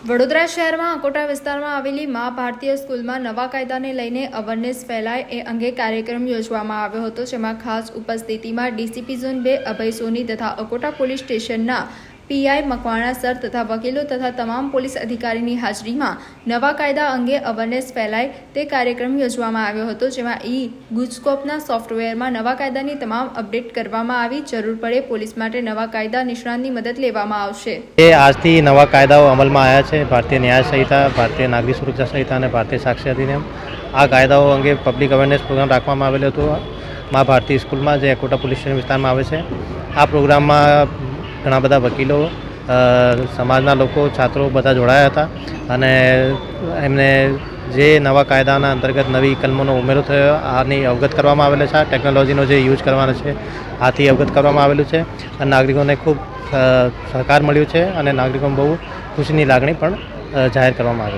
વડોદરા શહેરમાં અકોટા વિસ્તારમાં આવેલી મા ભારતીય સ્કૂલમાં નવા કાયદાને લઈને અવેરનેસ ફેલાય એ અંગે કાર્યક્રમ યોજવામાં આવ્યો હતો, જેમાં ખાસ ઉપસ્થિતિમાં ડીસીપી ઝોન 2 અભય સોની તથા અકોટા પોલીસ સ્ટેશનના પીઆઈ મકવાણા સર તથા વકીલો તથા તમામ પોલીસ અધિકારીની હાજરીમાં નવા કાયદા અંગે અવેરનેસ ફેલાય તે કાર્યક્રમ યોજવામાં આવ્યો હતો, જેમાં ગુજસ્કોપના સોફ્ટવેરમાં નવા કાયદાની તમામ અપડેટ કરવામાં આવી. જરૂર પડે પોલીસ માટે નવા કાયદા નિષ્ણાતની મદદ લેવામાં આવશે. આજથી નવા કાયદાઓ અમલમાં આવ્યા છે. ભારતીય ન્યાય સંહિતા, ભારતીય નાગરિક સુરક્ષા સંહિતા અને ભારતીય સાક્ષી અધિનિયમ. આ કાયદાઓ અંગે પબ્લિક અવેરનેસ પ્રોગ્રામ રાખવામાં આવેલો હતો મા ભારતીય સ્કૂલમાં, જે અકોટા પોલીસ સ્ટેશન વિસ્તારમાં આવે છે. આ પ્રોગ્રામમાં ઘણા બધા વકીલો, સમાજના લોકો, છાત્રો બધા જોડાયા હતા અને એમને જે નવા કાયદાના અંતર્ગત નવી કલમોનો ઉમેરો થયો આની અવગત કરવામાં આવેલો છે. આ ટેકનોલોજીનો જે યુઝ કરવાનો છે આથી અવગત કરવામાં આવેલું છે અને નાગરિકોને ખૂબ સહકાર મળ્યો છે અને નાગરિકોમાં બહુ ખુશીની લાગણી પણ જાહેર કરવામાં આવેલી.